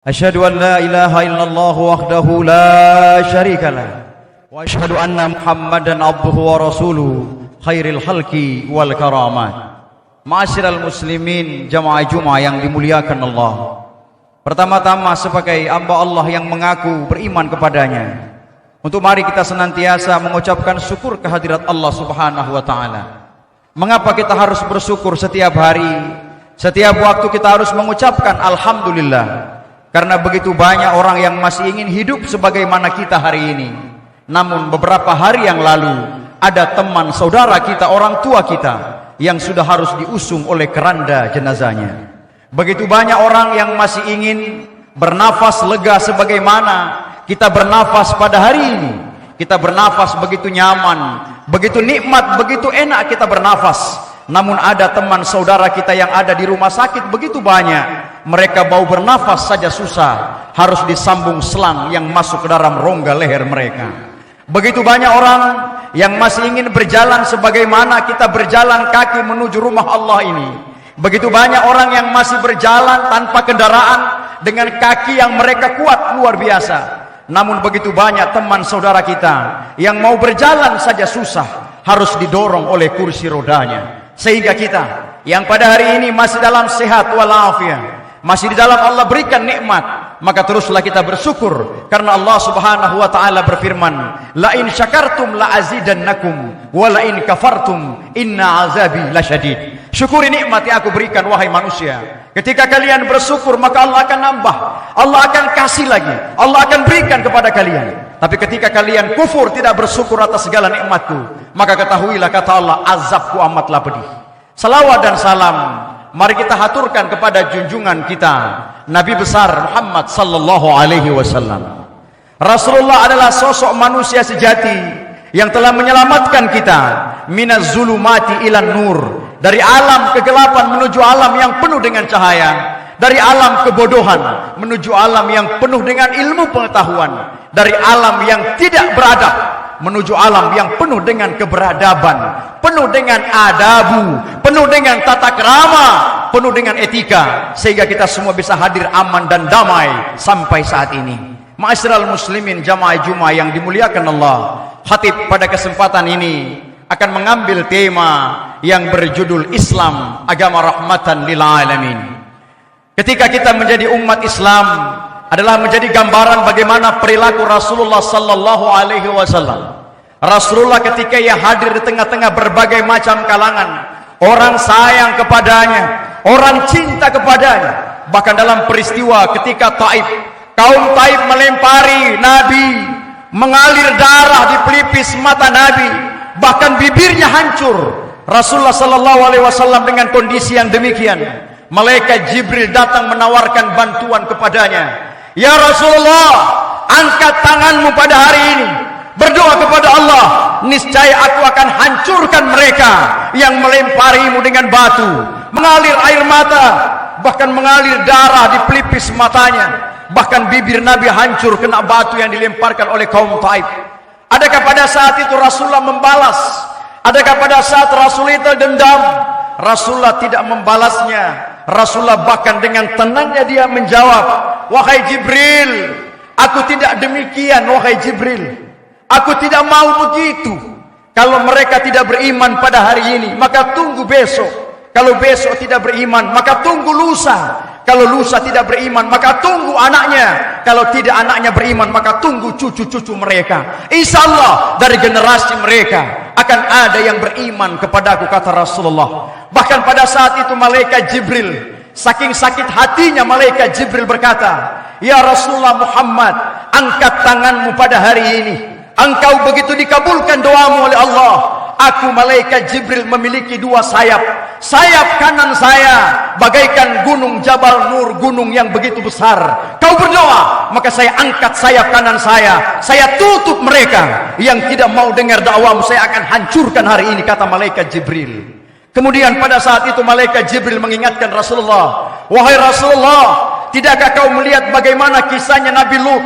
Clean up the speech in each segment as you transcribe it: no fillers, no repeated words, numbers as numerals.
Asyhadu an la ilaha illallah wahdahu la syarika lah wa asyhadu anna Muhammadan abduhu wa rasuluhu khairil khalqi wal karamat. Ma'asyiral muslimin jamaah Jumat yang dimuliakan Allah. Pertama-tama sebagai hamba Allah yang mengaku beriman kepadanya, untuk mari kita senantiasa mengucapkan syukur kehadirat Allah Subhanahu wa taala. Mengapa kita harus bersyukur setiap hari? Setiap waktu kita harus mengucapkan alhamdulillah. Karena begitu banyak orang yang masih ingin hidup sebagaimana kita hari ini. Namun beberapa hari yang lalu ada teman saudara kita, orang tua kita yang sudah harus diusung oleh keranda jenazahnya. Begitu banyak orang yang masih ingin bernafas lega sebagaimana kita bernafas pada hari ini. Kita bernafas begitu nyaman, begitu nikmat, begitu enak kita bernafas. Namun ada teman saudara kita yang ada di rumah sakit begitu banyak. Mereka mau bernafas saja susah, harus disambung selang yang masuk ke dalam rongga leher mereka. Begitu banyak orang yang masih ingin berjalan sebagaimana kita berjalan kaki menuju rumah Allah ini. Begitu banyak orang yang masih berjalan tanpa kendaraan dengan kaki yang mereka kuat luar biasa. Namun begitu banyak teman saudara kita yang mau berjalan saja susah, harus didorong oleh kursi rodanya. Sehingga kita yang pada hari ini masih dalam sehat walafiat, masih di dalam Allah berikan nikmat, maka teruslah kita bersyukur. Karena Allah Subhanahu wa taala berfirman, la in syakartum la azidannakum wa la in kafartum inna azabi lasyadid. Syukuri nikmat yang aku berikan wahai manusia. Ketika kalian bersyukur maka Allah akan nambah, Allah akan kasih lagi, Allah akan berikan kepada kalian. Tapi ketika kalian kufur, tidak bersyukur atas segala nikmatku, maka ketahuilah kata Allah, azabku amatlah pedih. Salawat dan salam mari kita haturkan kepada junjungan kita Nabi besar Muhammad sallallahu alaihi wasallam. Rasulullah adalah sosok manusia sejati yang telah menyelamatkan kita minaz zulumati ilan nur, dari alam kegelapan menuju alam yang penuh dengan cahaya, dari alam kebodohan menuju alam yang penuh dengan ilmu pengetahuan, dari alam yang tidak beradab menuju alam yang penuh dengan keberadaban, penuh dengan adabu, penuh dengan tata krama, penuh dengan etika, sehingga kita semua bisa hadir aman dan damai sampai saat ini. Ma'asyiral muslimin jamaah Jumat yang dimuliakan Allah, khatib pada kesempatan ini akan mengambil tema yang berjudul Islam agama rahmatan lil alamin. Ketika kita menjadi umat Islam adalah menjadi gambaran bagaimana perilaku Rasulullah sallallahu alaihi wasallam. Rasulullah ketika ia hadir di tengah-tengah berbagai macam kalangan, orang sayang kepadanya, orang cinta kepadanya. Bahkan dalam peristiwa ketika Taif, kaum Taif melempari Nabi, mengalir darah di pelipis mata Nabi, bahkan bibirnya hancur. Rasulullah sallallahu alaihi wasallam dengan kondisi yang demikian, malaikat Jibril datang menawarkan bantuan kepadanya. Ya Rasulullah, angkat tanganmu pada hari ini, berdoa kepada Allah, niscaya aku akan hancurkan mereka yang melemparimu dengan batu. Mengalir air mata, bahkan mengalir darah di pelipis matanya, bahkan bibir Nabi hancur kena batu yang dilemparkan oleh kaum Taif. Adakah pada saat itu Rasulullah membalas? Adakah pada saat Rasul itu dendam? Rasulullah tidak membalasnya. Rasulullah bahkan dengan tenangnya dia menjawab, wahai Jibril, aku tidak demikian wahai Jibril, aku tidak mau begitu. Kalau mereka tidak beriman pada hari ini, maka tunggu besok. Kalau besok tidak beriman, maka tunggu lusa. Kalau lusa tidak beriman, maka tunggu anaknya. Kalau tidak anaknya beriman, maka tunggu cucu-cucu mereka. Insya Allah dari generasi mereka akan ada yang beriman kepadaku, kata Rasulullah. Bahkan pada saat itu malaikat Jibril, saking sakit hatinya malaikat Jibril berkata, ya Rasulullah Muhammad, angkat tanganmu pada hari ini. Engkau begitu dikabulkan doamu oleh Allah. Aku malaikat Jibril memiliki dua sayap. Sayap kanan saya bagaikan gunung Jabal Nur, gunung yang begitu besar. Kau berdoa, maka saya angkat sayap kanan saya tutup mereka yang tidak mau dengar dakwamu, saya akan hancurkan hari ini, kata malaikat Jibril. Kemudian pada saat itu malaikat Jibril mengingatkan Rasulullah, wahai Rasulullah, tidakkah kau melihat bagaimana kisahnya Nabi Lut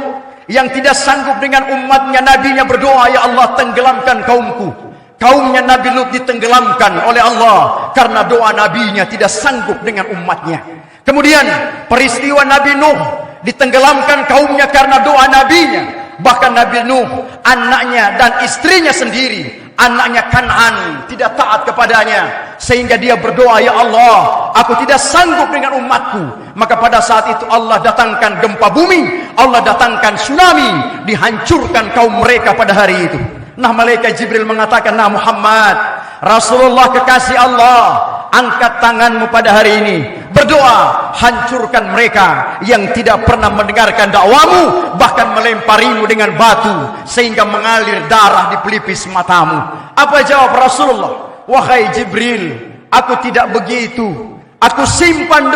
yang tidak sanggup dengan umatnya, nabinya berdoa, ya Allah tenggelamkan kaumku. Kaumnya Nabi Lut ditenggelamkan oleh Allah karena doa nabinya tidak sanggup dengan umatnya. Kemudian peristiwa Nabi Nuh ditenggelamkan kaumnya karena doa nabinya. Bahkan Nabi Nuh, anaknya dan istrinya sendiri, anaknya Kan'an, tidak taat kepadanya, sehingga dia berdoa, ya Allah, aku tidak sanggup dengan umatku. Maka pada saat itu Allah datangkan gempa bumi, Allah datangkan tsunami, dihancurkan kaum mereka pada hari itu. Nah, malaikat Jibril mengatakan, nah Muhammad, Rasulullah kekasih Allah, angkat tanganmu pada hari ini, berdoa, hancurkan mereka yang tidak pernah mendengarkan dakwamu, bahkan melemparimu dengan batu sehingga mengalir darah di pelipis matamu. Apa jawab Rasulullah? Wahai Jibril, aku tidak begitu. Aku simpan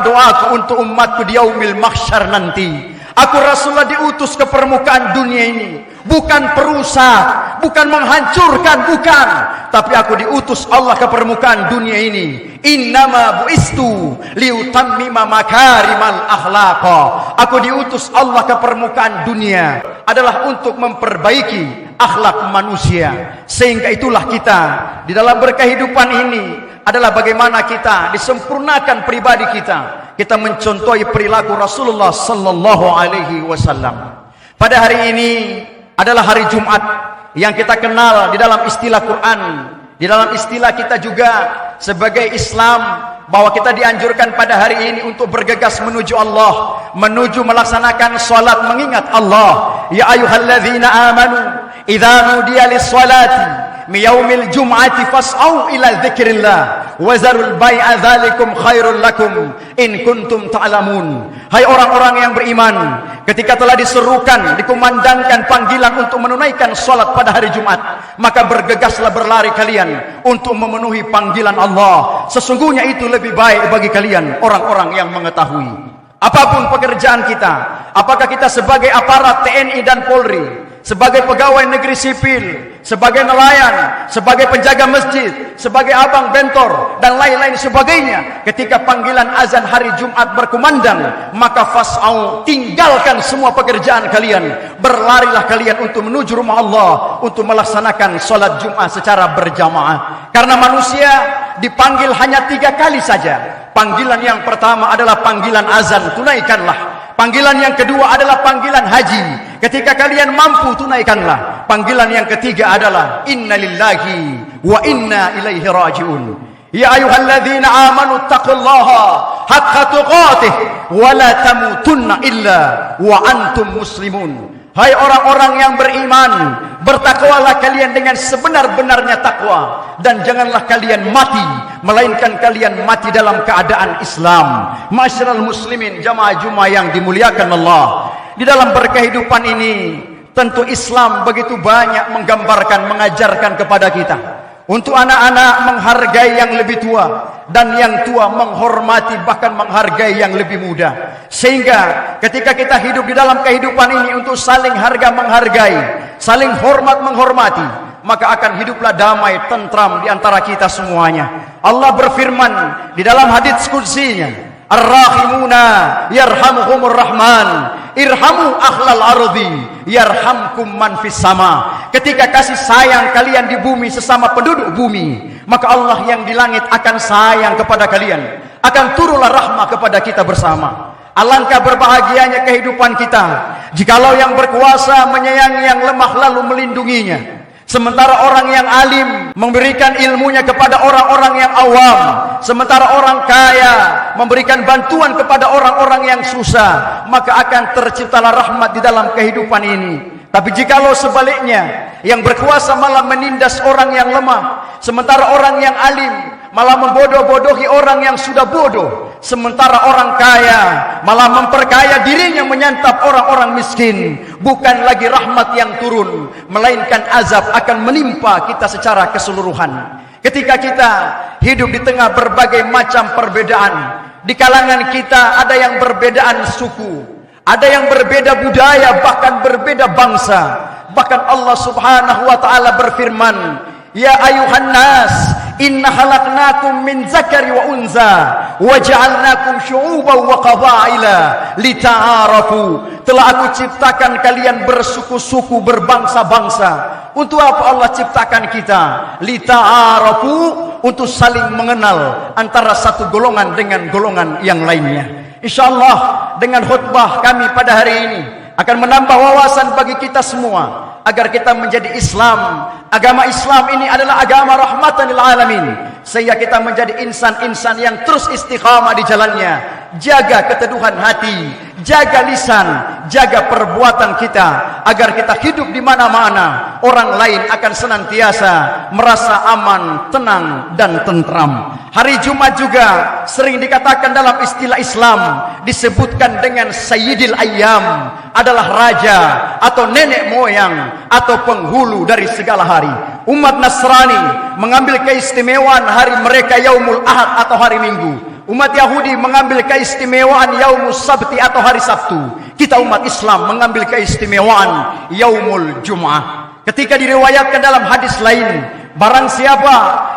doaku untuk umatku di yaumil mahsyar nanti. Aku Rasulullah diutus ke permukaan dunia ini, bukan perusak, bukan menghancurkan, bukan, tapi aku diutus Allah ke permukaan dunia ini. Innama buistu liutammima makarimal akhlaqa. Aku diutus Allah ke permukaan dunia adalah untuk memperbaiki akhlak manusia. Sehingga itulah kita di dalam berkehidupan ini adalah bagaimana kita disempurnakan pribadi kita. Kita mencontohi perilaku Rasulullah sallallahu alaihi wasallam. Pada hari ini adalah hari Jumat yang kita kenal di dalam istilah Quran, di dalam istilah kita juga sebagai Islam, bahwa kita dianjurkan pada hari ini untuk bergegas menuju Allah, menuju melaksanakan salat mengingat Allah. Ya ayyuhalladzina amanu idza nudiya lis-salati miyaumil jum'ati fas'au ila dzikrillah wa zarul bai'a dzalikum khairul lakum in kuntum ta'lamun. Hai orang-orang yang beriman, ketika telah diserukan, dikumandangkan panggilan untuk menunaikan salat pada hari Jumat, maka bergegaslah berlari kalian untuk memenuhi panggilan Allah. Sesungguhnya itu lebih baik bagi kalian orang-orang yang mengetahui. Apapun pekerjaan kita, apakah kita sebagai aparat TNI dan Polri, sebagai pegawai negeri sipil, sebagai nelayan, sebagai penjaga masjid, sebagai abang bentor, dan lain-lain sebagainya, ketika panggilan azan hari Jumat berkumandang, maka fas'au, tinggalkan semua pekerjaan kalian, berlarilah kalian untuk menuju rumah Allah, untuk melaksanakan sholat Jumat secara berjamaah. Karena manusia dipanggil hanya 3 kali saja. Panggilan yang pertama adalah panggilan azan, tunaikanlah. Panggilan yang kedua adalah panggilan haji, ketika kalian mampu tunaikanlah. Panggilan yang ketiga adalah inna lillahi wa inna ilaihi raji'un. Ya ayyuhalladzina amanu taqullaha haqqa tuqatih wa la tamutunna illa wa antum muslimun. Hai orang-orang yang beriman, bertakwalah kalian dengan sebenar-benarnya takwa, dan janganlah kalian mati melainkan kalian mati dalam keadaan Islam. Ma'asyiral muslimin, jamaah Jumat yang dimuliakan Allah, di dalam berkehidupan ini tentu Islam begitu banyak menggambarkan, mengajarkan kepada kita untuk anak-anak menghargai yang lebih tua, dan yang tua menghormati bahkan menghargai yang lebih muda. Sehingga ketika kita hidup di dalam kehidupan ini untuk saling harga menghargai, saling hormat menghormati, maka akan hiduplah damai, tentram di antara kita semuanya. Allah berfirman di dalam hadits qudsinya, Ar-Rahimuna yarhamuhumur Rahman, irhamu akhlal ardi yarhamkum man fis sama. Ketika kasih sayang kalian di bumi sesama penduduk bumi, maka Allah yang di langit akan sayang kepada kalian, akan turunlah rahmah kepada kita bersama. Alangkah berbahagianya kehidupan kita jikalau yang berkuasa menyayangi yang lemah lalu melindunginya, sementara orang yang alim memberikan ilmunya kepada orang-orang yang awam, sementara orang kaya memberikan bantuan kepada orang-orang yang susah, maka akan terciptalah rahmat di dalam kehidupan ini. Tapi jikalau sebaliknya, yang berkuasa malah menindas orang yang lemah, sementara orang yang alim malah membodoh-bodohi orang yang sudah bodoh, sementara orang kaya malah memperkaya dirinya menyantap orang-orang miskin, bukan lagi rahmat yang turun, melainkan azab akan menimpa kita secara keseluruhan. Ketika kita hidup di tengah berbagai macam perbedaan, di kalangan kita ada yang berbedaan suku, ada yang berbeda budaya, bahkan berbeda bangsa. Bahkan Allah subhanahu wa ta'ala berfirman, Ya ayuhan nas, inna khalaqnakum min zakari wa unza wa ja'alnakum syu'uban wa qabaila lita'arafu. Telah aku ciptakan kalian bersuku-suku, berbangsa-bangsa. Untuk apa Allah ciptakan kita? Lita'arafu, untuk saling mengenal antara satu golongan dengan golongan yang lainnya. InsyaAllah dengan khutbah kami pada hari ini akan menambah wawasan bagi kita semua agar kita menjadi Islam. Agama Islam ini adalah agama rahmatan lil alamin, sehingga kita menjadi insan-insan yang terus istiqamah di jalannya. Jaga keteduhan hati, jaga lisan, jaga perbuatan kita agar kita hidup di mana-mana orang lain akan senantiasa merasa aman, tenang dan tentram. Hari Jumat juga sering dikatakan dalam istilah Islam disebutkan dengan Sayyidil Ayyam, adalah raja atau nenek moyang atau penghulu dari segala hari. Umat Nasrani mengambil keistimewaan hari mereka Yaumul Ahad atau hari Minggu. Umat Yahudi mengambil keistimewaan Yaumus Sabti atau hari Sabtu. Kita umat Islam mengambil keistimewaan Yaumul Jum'ah. Ketika diriwayatkan dalam hadis lain, barang siapa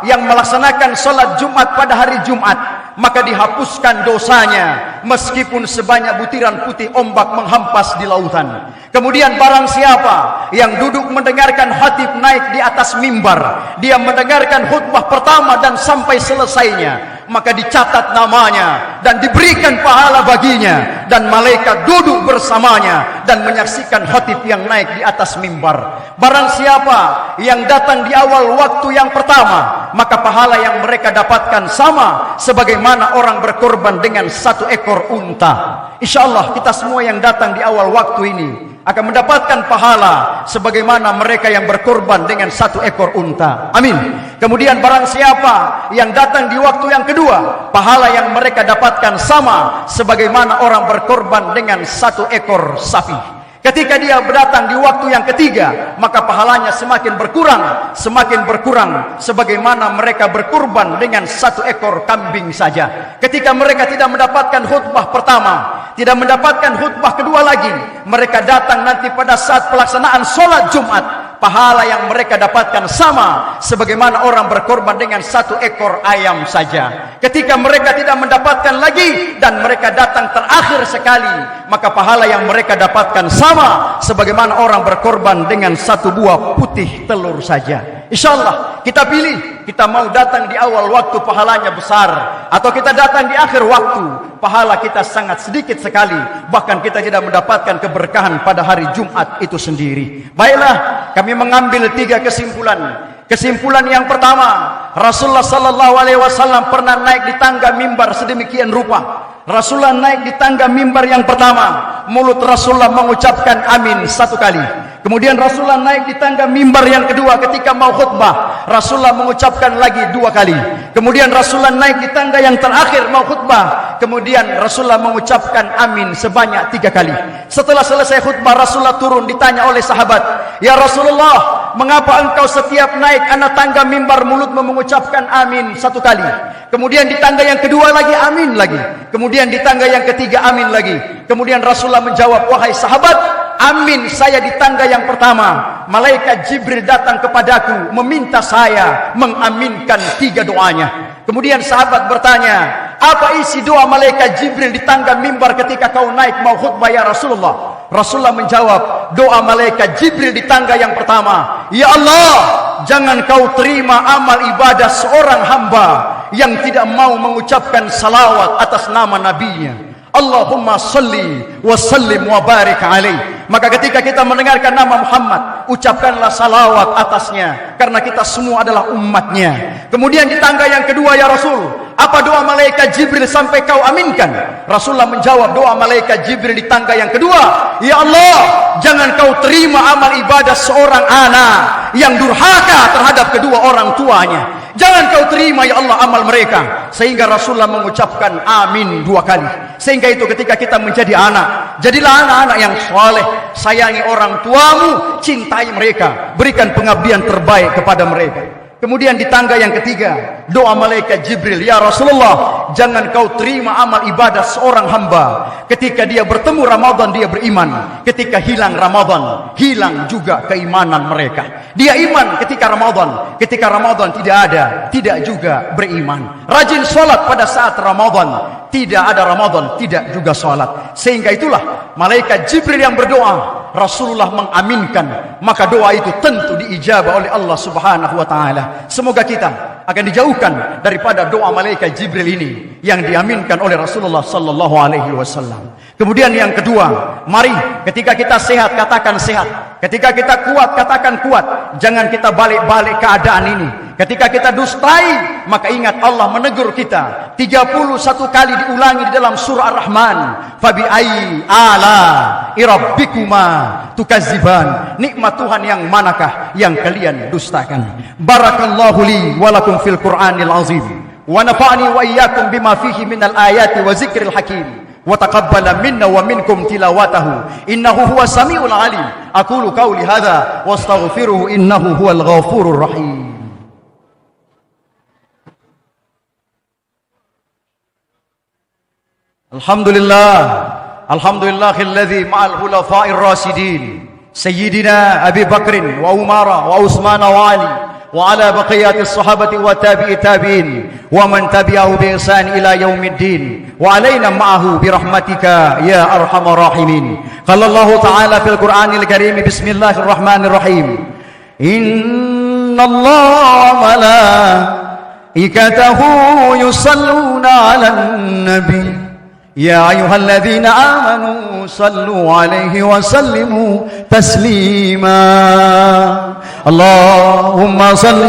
yang melaksanakan sholat Jumat pada hari Jumat, maka dihapuskan dosanya meskipun sebanyak butiran putih ombak menghampas di lautan. Kemudian barang siapa yang duduk mendengarkan khatib naik di atas mimbar, dia mendengarkan khutbah pertama dan sampai selesainya, maka dicatat namanya dan diberikan pahala baginya, dan malaikat duduk bersamanya dan menyaksikan khatib yang naik di atas mimbar. Barang siapa yang datang di awal waktu yang pertama, maka pahala yang mereka dapatkan sama sebagaimana orang berkorban dengan 1 ekor unta. InsyaAllah kita semua yang datang di awal waktu ini akan mendapatkan pahala sebagaimana mereka yang berkorban dengan 1 ekor unta. Amin. Kemudian barang siapa yang datang di waktu yang kedua, pahala yang mereka dapatkan sama sebagaimana orang berkorban dengan 1 ekor sapi. Ketika dia datang di waktu yang ketiga, maka pahalanya semakin berkurang sebagaimana mereka berkurban dengan 1 ekor kambing saja. Ketika mereka tidak mendapatkan khutbah pertama, tidak mendapatkan khutbah kedua lagi, mereka datang nanti pada saat pelaksanaan sholat Jumat, pahala yang mereka dapatkan sama sebagaimana orang berkorban dengan 1 ekor ayam saja. Ketika mereka tidak mendapatkan lagi dan mereka datang terakhir sekali, maka pahala yang mereka dapatkan sama sebagaimana orang berkorban dengan 1 buah putih telur saja. InsyaAllah kita pilih, kita mau datang di awal waktu pahalanya besar, atau kita datang di akhir waktu pahala kita sangat sedikit sekali, bahkan kita tidak mendapatkan keberkahan pada hari Jumat itu sendiri. Baiklah, kami mengambil 3 kesimpulan. Kesimpulan yang pertama, Rasulullah sallallahu alaihi wasallam pernah naik di tangga mimbar sedemikian rupa. Rasulullah naik di tangga mimbar yang pertama, mulut Rasulullah mengucapkan amin 1 kali. Kemudian Rasulullah naik di tangga mimbar yang kedua, ketika mau khutbah Rasulullah mengucapkan lagi 2 kali. Kemudian Rasulullah naik di tangga yang terakhir mau khutbah, kemudian Rasulullah mengucapkan amin sebanyak 3 kali. Setelah selesai khutbah, Rasulullah turun, ditanya oleh sahabat, "Ya Rasulullah, mengapa engkau setiap naik anak tangga mimbar mulutmu mengucapkan amin 1 kali? Kemudian di tangga yang kedua lagi amin lagi. Kemudian di tangga yang ketiga amin lagi." Kemudian Rasulullah menjawab, "Wahai sahabat, amin saya di tangga yang pertama. Malaikat Jibril datang kepadaku meminta saya mengaminkan 3 doanya." Kemudian sahabat bertanya, "Apa isi doa malaikat Jibril di tangga mimbar ketika kau naik mau khutbah ya Rasulullah?" Rasulullah menjawab, doa malaikat Jibril di tangga yang pertama, "Ya Allah, jangan kau terima amal ibadah seorang hamba yang tidak mau mengucapkan salawat atas nama nabinya. Allahumma salli wa sallim wa barik alaih." Maka ketika kita mendengarkan nama Muhammad, ucapkanlah salawat atasnya, karena kita semua adalah umatnya. Kemudian di tangga yang kedua, "Ya Rasul, apa doa malaikat Jibril sampai kau aminkan?" Rasulullah menjawab, doa malaikat Jibril di tangga yang kedua, "Ya Allah, jangan kau terima amal ibadah seorang anak yang durhaka terhadap kedua orang tuanya. Jangan kau terima ya Allah amal mereka." Sehingga Rasulullah mengucapkan amin 2 kali. Sehingga itu ketika kita menjadi anak, jadilah anak-anak yang soleh. Sayangi orang tuamu, cintai mereka, berikan pengabdian terbaik kepada mereka. Kemudian di tangga yang ketiga, doa malaikat Jibril, "Ya Rasulullah, jangan kau terima amal ibadah seorang hamba ketika dia bertemu Ramadan dia beriman, ketika hilang Ramadan hilang juga keimanan mereka. Dia iman ketika Ramadan tidak ada, tidak juga beriman. Rajin sholat pada saat Ramadan, tidak ada Ramadan tidak juga sholat." Sehingga itulah malaikat Jibril yang berdoa, Rasulullah mengaminkan, maka doa itu tentu diijabah oleh Allah Subhanahu wa taala. Semoga kita akan dijauhkan daripada doa malaikat Jibril ini yang diaminkan oleh Rasulullah sallallahu alaihi wasallam. Kemudian yang kedua, mari ketika kita sehat katakan sehat, ketika kita kuat katakan kuat. Jangan kita balik-balik keadaan ini. Ketika kita dustai, maka ingat Allah menegur kita 31 kali diulangi di dalam surah Ar-Rahman. Fabi ayyi ala rabbikuma tukazziban. Nikmat Tuhan yang manakah yang kalian dustakan? Barakallahu li wa lakum fil Qur'anil azim. Wa nafa'ani wa iyyakum bima fihi minal ayati wa zikril hakim. Wa taqabbala minna wa minkum tilawatahu. Innahu huwas samiul alim. Aqulu qawli hadza wastaghfiruhu innahu huwal ghafurur rahim. Alhamdulillahilladzi ma'al khulafa'ir rasidin sayyidina Abi Bakrin wa Umara wa Utsman wa Ali wa ala baqiyatis sahabati wa tabi'i tabi'in wa man tabi'ahu bi ihsan ila yaumiddin wa alaina ma'ahu bi rahmatika ya arhamar rahimin. Qala Allah ta'ala fil Qur'anil Karim bismillahirrahmanirrahim. Innallaha wa malaikatahu yusalluna 'alan nabi يا أيها الذين آمنوا صلوا عليه وسلموا تسليما اللهم صل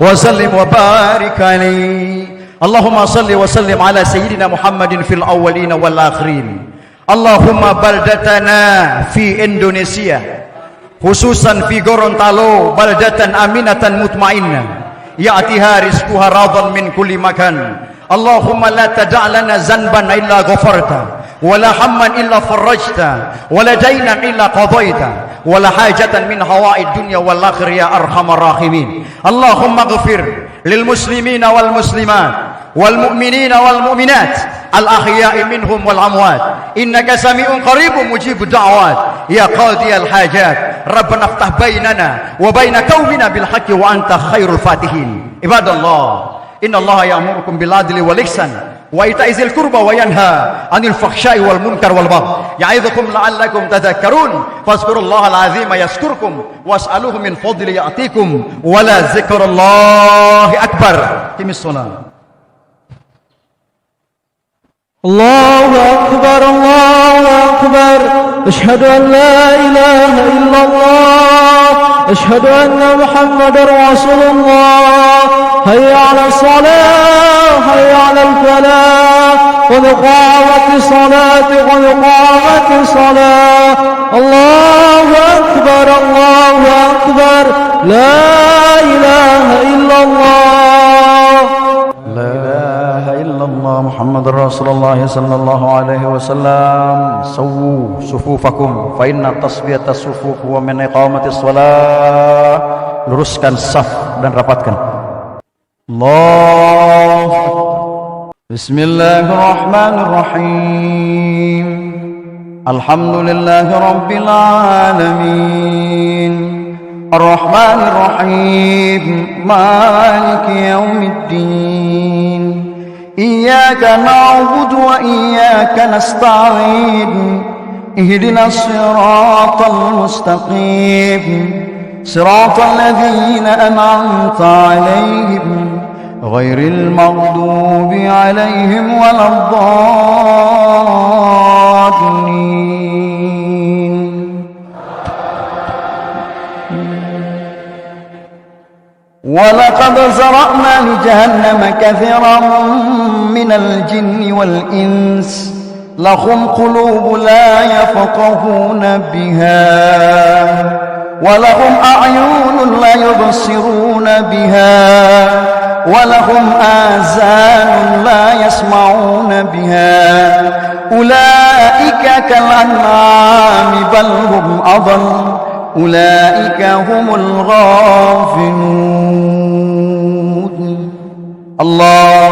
وسلم وبارك عليه اللهم صل وسلم على سيدنا محمد في الأولين والآخرين اللهم بلدتنا في إندونيسيا خصوصا في Gorontalo بلدة آمنة مطمئنة يأتيها رزقها راضا من كل مكان اللهم لا تدع لنا ذنبا إلا غفرته ولا هما إلا فرجته ولا دينا إلا قضيته ولا حاجة من هواء الدنيا والآخرة يا أرحم الراحمين اللهم اغفر للمسلمين والمسلمات والمؤمنين والمؤمنات الأحياء منهم والأموات إنك سميع قريب مجيب الدعوات يا قاضي الحاجات ربنا افتح بيننا وبين قومنا بالحق وأنت خير الفاتحين عباد الله إن الله يأمركم بالعدل والإحسان وإيتاء ذي القربى وينهى عن الفحشاء والمنكر والبغي يعظكم لعلكم تذكرون فاذكروا الله العظيم يذكركم واسألوه من فضله يأتيكم ولا ذكر الله أكبر. قم الصلاة. الله أكبر الله أكبر أشهد أن لا إله إلا الله أشهد أن محمد رسول الله هيا على الصلاة هيا على الفلاح قد قامت الصلاة قد قامت الصلاة الله أكبر لا إله إلا الله لا إله إلا الله محمد رسول الله صلى الله عليه وسلم سووا صفوفكم فإن تصفية الصفوف ومن إقامة الصلاة. Luruskan saf dan rapatkan. Allah. Bismillahirrahmanirrahim. Alhamdulillahi Rabbil Alamin. Ar-Rahmanir-Rahim. Maliki Yawmiddin. Iyyaka na'budu wa iyyaka nasta'in. Ihdinas siratal mustaqim. Siratal ladzina an'amta 'alaihim ghairil maghdubi 'alaihim waladdallin. Walaqad zara'na li jahannama katsiran minal jinni wal ins lahum qulubun la yafqahuna biha ولهم أعين لا يبصرون بها ولهم آذان لا يسمعون بها أولئك كالأنعام بل هم أضل أولئك هم الغافلون. الله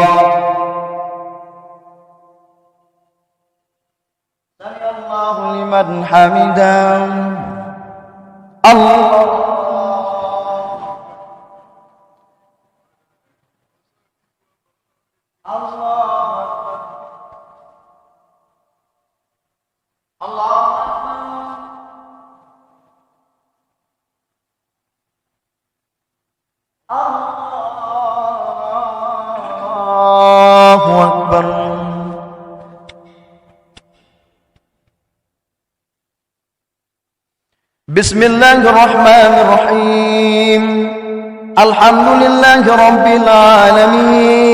سمع الله لمن حمده. Allah. Allah. بسم الله الرحمن الرحيم الحمد لله رب العالمين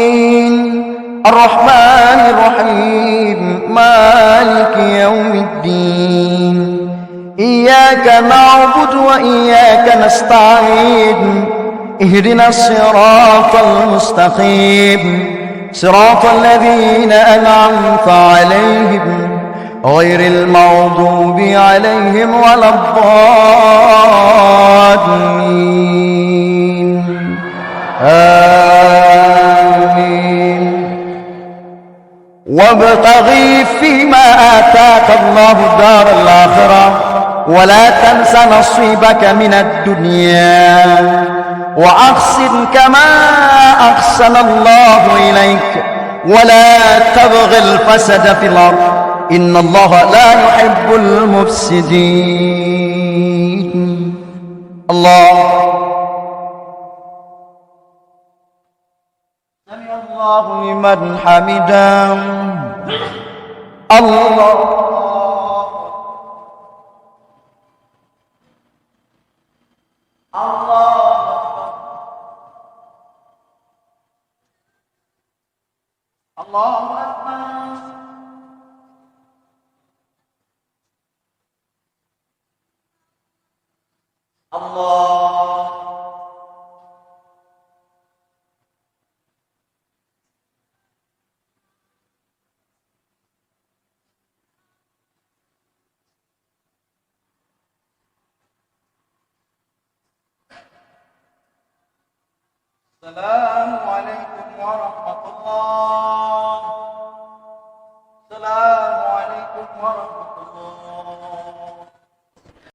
الرحمن الرحيم مالك يوم الدين إياك نعبد وإياك نستعين اهدنا الصراط المستقيم صراط الذين أنعمت عليهم غير المغضوب عليهم ولا الضالين آمين وابتغي فيما آتاك الله الدار الآخرة ولا تنس نصيبك من الدنيا وأحسن كما أحسن الله إليك ولا تبغ الفساد في الأرض إن الله لا يحب المفسدين الله سمع الله لمن حمده الله الله أكبر الله السلام عليكم ورحمة الله السلام عليكم ورحمة الله